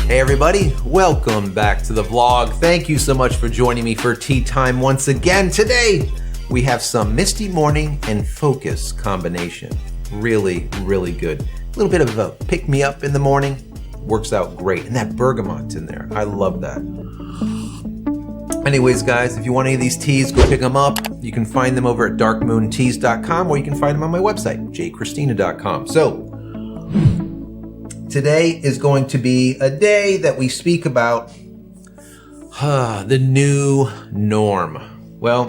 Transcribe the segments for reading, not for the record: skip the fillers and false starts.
Hey everybody, welcome back to the vlog. Thank you so much for joining me for tea time once again. Today, we have some Misty Morning and Focus combination. Really, really good. A little bit of a pick-me-up in the morning. Works out great. And that bergamot's in there. I love that. Anyways, guys, if you want any of these teas, go pick them up. You can find them over at darkmoonteas.com or you can find them on my website, JCristina.com. So, today is going to be a day that we speak about the new norm. Well,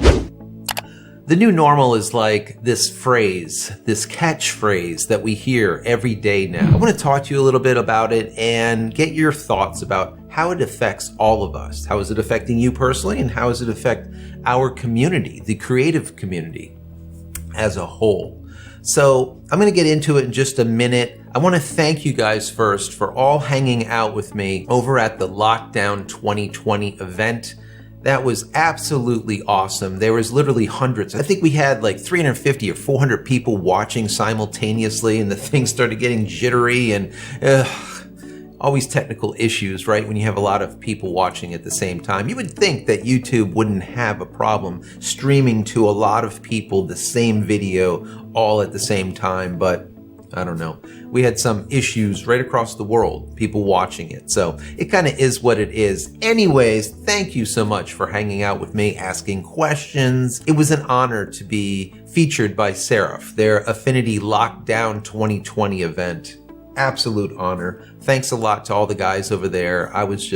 the new normal is like this phrase, this catchphrase that we hear every day now. I want to talk to you a little bit about it and get your thoughts about how it affects all of us. How is it affecting you personally, and how does it affect our community, the creative community as a whole? So I'm going to get into it in just a minute. I want to thank you guys first for all hanging out with me over at the Lockdown 2020 event. That was absolutely awesome. There was literally hundreds. I think we had like 350 or 400 people watching simultaneously, and the thing started getting jittery and always technical issues, right? When you have a lot of people watching at the same time. You would think that YouTube wouldn't have a problem streaming to a lot of people the same video all at the same time, but I don't know. We had some issues right across the world, people watching it. So it kind of is what it is. Anyways, thank you so much for hanging out with me, asking questions. It was an honor to be featured by Seraph, their Affinity Lockdown 2020 event. Absolute honor. Thanks a lot to all the guys over there. It was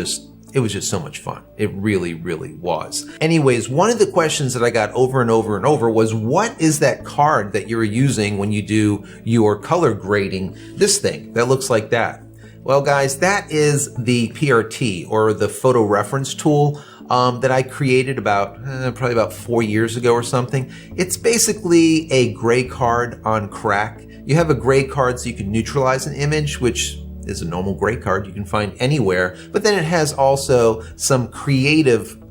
just so much fun. It really, really was. Anyways, one of the questions that I got over and over and over was, what is that card that you're using when you do your color grading? This thing that looks like that. Well, guys, that is the PRT, or the photo reference tool that I created probably about 4 years ago or something. It's basically a gray card on crack. You have a gray card so you can neutralize an image, which is a normal gray card you can find anywhere, but then it has also some creative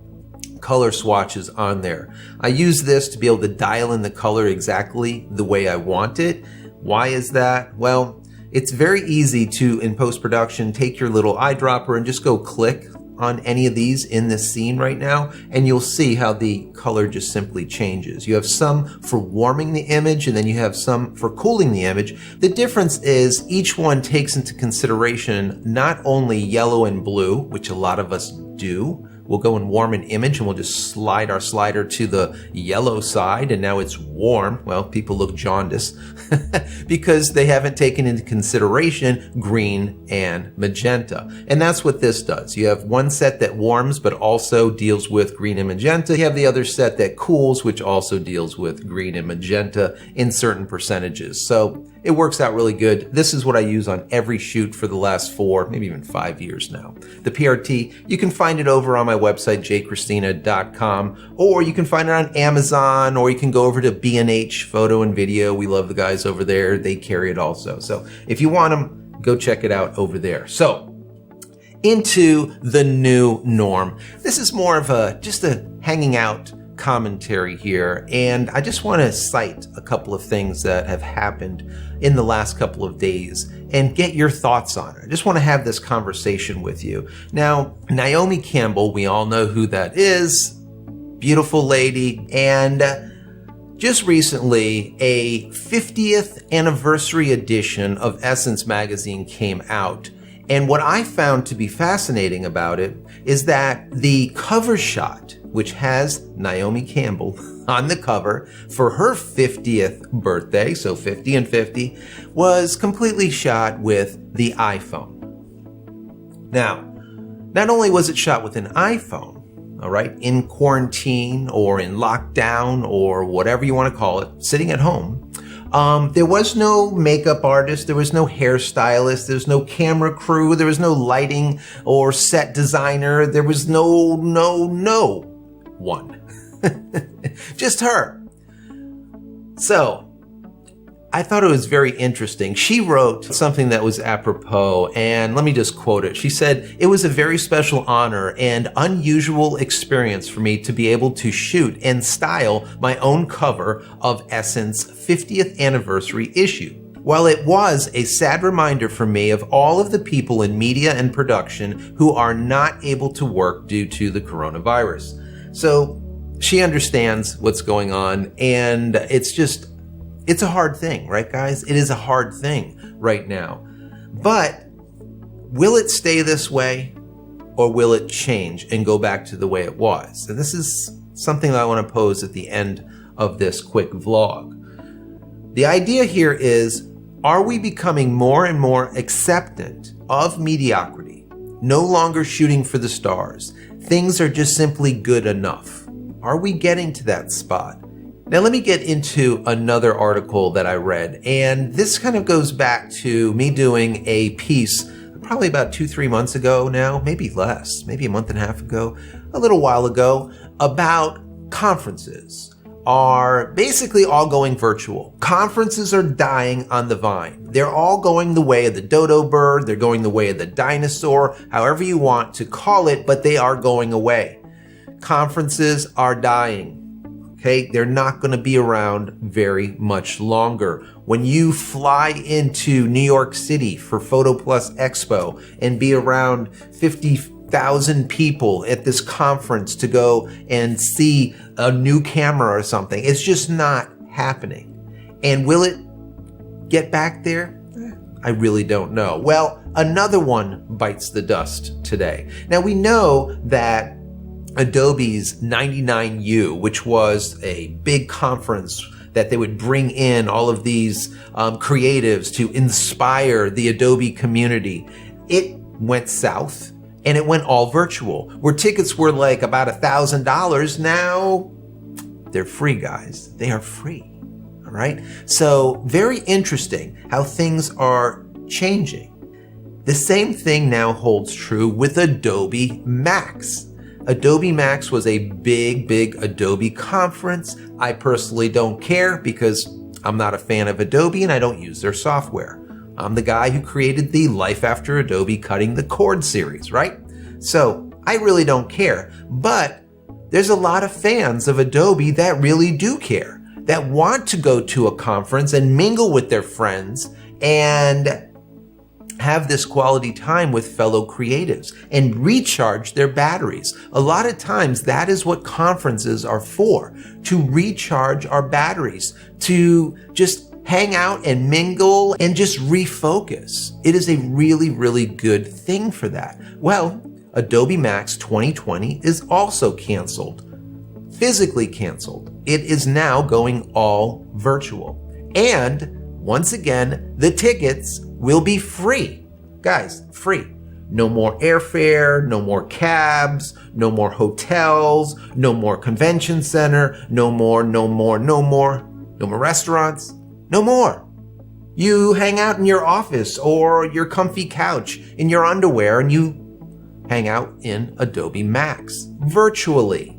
color swatches on there. I use this to be able to dial in the color exactly the way I want it. Why is that? Well, it's very easy to, in post-production, take your little eyedropper and just go click on any of these in this scene right now, and you'll see how the color just simply changes. You have some for warming the image, and then you have some for cooling the image. The difference is each one takes into consideration not only yellow and blue, which a lot of us do. We'll go and warm an image and we'll just slide our slider to the yellow side, and now it's warm. Well, people look jaundiced because they haven't taken into consideration green and magenta. And that's what this does. You have one set that warms but also deals with green and magenta. You have the other set that cools, which also deals with green and magenta in certain percentages. So it works out really good. This is what I use on every shoot for the last 4, maybe even 5 years now. The PRT, you can find it over on my website, JCristina.com, or you can find it on Amazon, or you can go over to B&H Photo and Video. We love the guys over there. They carry it also. So if you want them, go check it out over there. So into the new norm. This is more of just a hanging out commentary here, and I just want to cite a couple of things that have happened in the last couple of days and get your thoughts on it. I just want to have this conversation with you. Now, Naomi Campbell, we all know who that is, beautiful lady, and just recently a 50th anniversary edition of Essence magazine came out. And what I found to be fascinating about it is that the cover shot, which has Naomi Campbell on the cover for her 50th birthday, so 50 and 50, was completely shot with the iPhone. Now, not only was it shot with an iPhone, all right, in quarantine or in lockdown or whatever you want to call it, sitting at home, there was no makeup artist, there was no hairstylist, there was no camera crew, there was no lighting or set designer, there was no one. Just her. So, I thought it was very interesting. She wrote something that was apropos, and let me just quote it. She said, "It was a very special honor and unusual experience for me to be able to shoot and style my own cover of Essence 50th anniversary issue. Well, it was a sad reminder for me of all of the people in media and production who are not able to work due to the coronavirus. So she understands what's going on, and it's a hard thing, right, guys? It is a hard thing right now. But will it stay this way, or will it change and go back to the way it was? And this is something that I want to pose at the end of this quick vlog. The idea here is, are we becoming more and more acceptant of mediocrity? No longer shooting for the stars. Things are just simply good enough. Are we getting to that spot? Now let me get into another article that I read, and this kind of goes back to me doing a piece probably about 2-3 months ago now, maybe less, maybe a month and a half ago, a little while ago, about conferences are basically all going virtual. Conferences are dying on the vine. They're all going the way of the dodo bird. They're going the way of the dinosaur, however you want to call it, but they are going away. Conferences are dying. Okay, they're not going to be around very much longer. When you fly into New York City for Photo Plus Expo and be around 50,000 people at this conference to go and see a new camera or something, it's just not happening. And will it get back there? I really don't know. Well, another one bites the dust today. Now we know that Adobe's 99U, which was a big conference that they would bring in all of these creatives to inspire the Adobe community, it went south and it went all virtual. Where tickets were like about $1,000, now they're free, guys. They are free. All right. So very interesting how things are changing. The same thing now holds true with Adobe Max. Adobe Max was a big Adobe conference. I personally don't care because I'm not a fan of Adobe and I don't use their software. I'm the guy who created the Life After Adobe Cutting the Cord series, right? So I really don't care. But there's a lot of fans of Adobe that really do care, that want to go to a conference and mingle with their friends and have this quality time with fellow creatives and recharge their batteries. A lot of times that is what conferences are for, to recharge our batteries, to just hang out and mingle and just refocus. It is a really good thing for that. Well, Adobe Max 2020 is also canceled, physically canceled. It is now going all virtual. And once again, the tickets will be free. Guys, free. No more airfare, no more cabs, no more hotels, no more convention center, no more restaurants, no more. You hang out in your office or your comfy couch in your underwear and you hang out in Adobe Max virtually.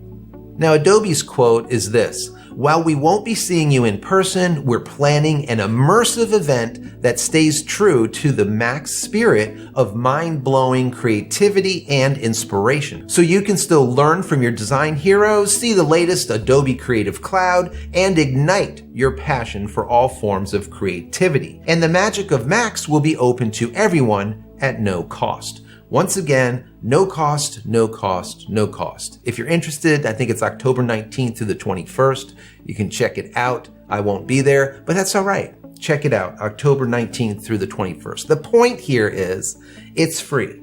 Now, Adobe's quote is this: "While we won't be seeing you in person, we're planning an immersive event that stays true to the Max spirit of mind-blowing creativity and inspiration. So you can still learn from your design heroes, see the latest Adobe Creative Cloud, and ignite your passion for all forms of creativity. And the magic of Max will be open to everyone at no cost." Once again, no cost, no cost, no cost. If you're interested, I think it's October 19th through the 21st. You can check it out. I won't be there, but that's all right. Check it out, October 19th through the 21st. The point here is it's free.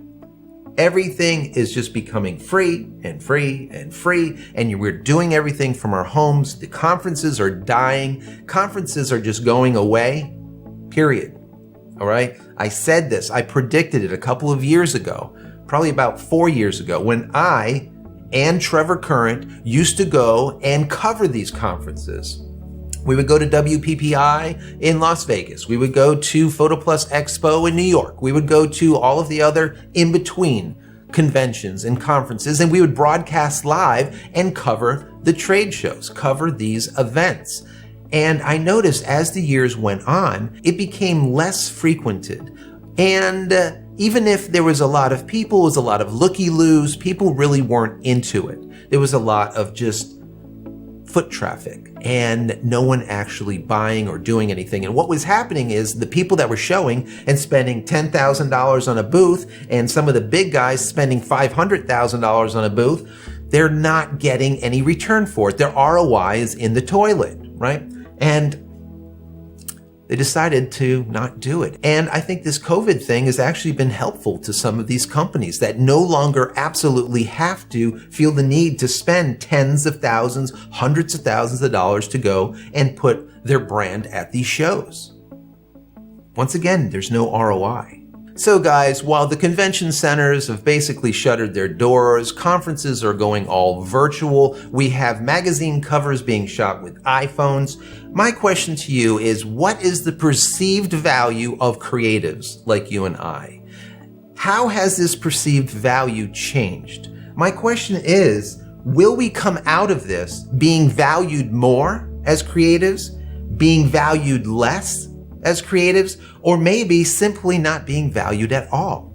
Everything is just becoming free and free and free, and we're doing everything from our homes. The conferences are dying. Conferences are just going away, period. All right. I said this, I predicted it a couple of years ago, probably about 4 years ago, when I and Trevor Current used to go and cover these conferences. We would go to WPPI in Las Vegas. We would go to Photo Plus Expo in New York. We would go to all of the other in-between conventions and conferences, and we would broadcast live and cover the trade shows, cover these events. And I noticed as the years went on, it became less frequented. And even if there was a lot of people, it was a lot of looky-loos, people really weren't into it. There was a lot of just foot traffic and no one actually buying or doing anything. And what was happening is the people that were showing and spending $10,000 on a booth, and some of the big guys spending $500,000 on a booth, they're not getting any return for it. Their ROI is in the toilet, right? And they decided to not do it. And I think this COVID thing has actually been helpful to some of these companies that no longer absolutely have to feel the need to spend tens of thousands, hundreds of thousands of dollars to go and put their brand at these shows. Once again, there's no ROI. So guys, while the convention centers have basically shuttered their doors, conferences are going all virtual, we have magazine covers being shot with iPhones, my question to you is, what is the perceived value of creatives like you and I? How has this perceived value changed? My question is, will we come out of this being valued more as creatives, being valued less as creatives, or maybe simply not being valued at all?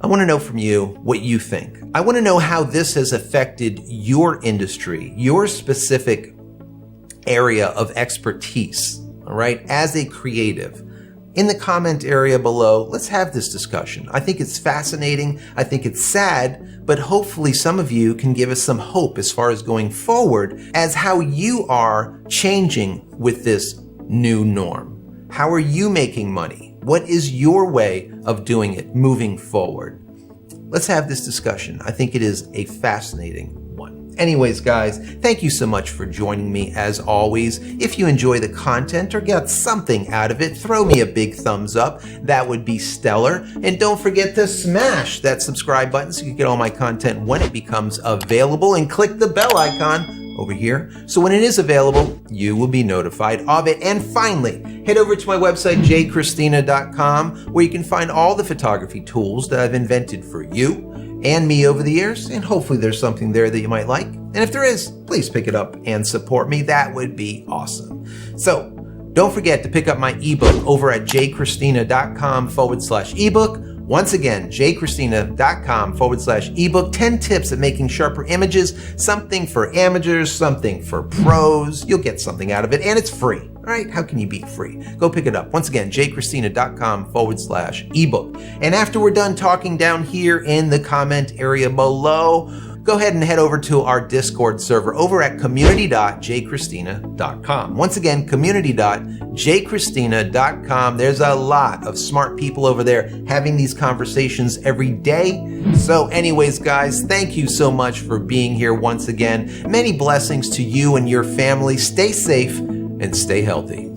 I want to know from you what you think. I want to know how this has affected your industry, your specific area of expertise, all right, as a creative. In the comment area below, let's have this discussion. I think it's fascinating. I think it's sad, but hopefully some of you can give us some hope as far as going forward as how you are changing with this new norm. How are you making money? What is your way of doing it moving forward? Let's have this discussion. I think it is a fascinating one. Anyways, guys, thank you so much for joining me as always. If you enjoy the content or got something out of it, throw me a big thumbs up. That would be stellar. And don't forget to smash that subscribe button so you can get all my content when it becomes available, and click the bell icon over here, so when it is available, you will be notified of it. And finally, head over to my website, JCristina.com, where you can find all the photography tools that I've invented for you and me over the years, and hopefully there's something there that you might like. And if there is, please pick it up and support me. That would be awesome. So don't forget to pick up my ebook over at JCristina.com/ebook. Once again, JCristina.com/ebook, 10 tips at making sharper images, something for amateurs, something for pros. You'll get something out of it, and it's free. All right, how can you beat free? Go pick it up. Once again, JCristina.com/ebook. And after we're done talking down here in the comment area below, go ahead and head over to our Discord server over at community.jcristina.com. Once again, community.jcristina.com. There's a lot of smart people over there having these conversations every day. So anyways, guys, thank you so much for being here once again. Many blessings to you and your family. Stay safe and stay healthy.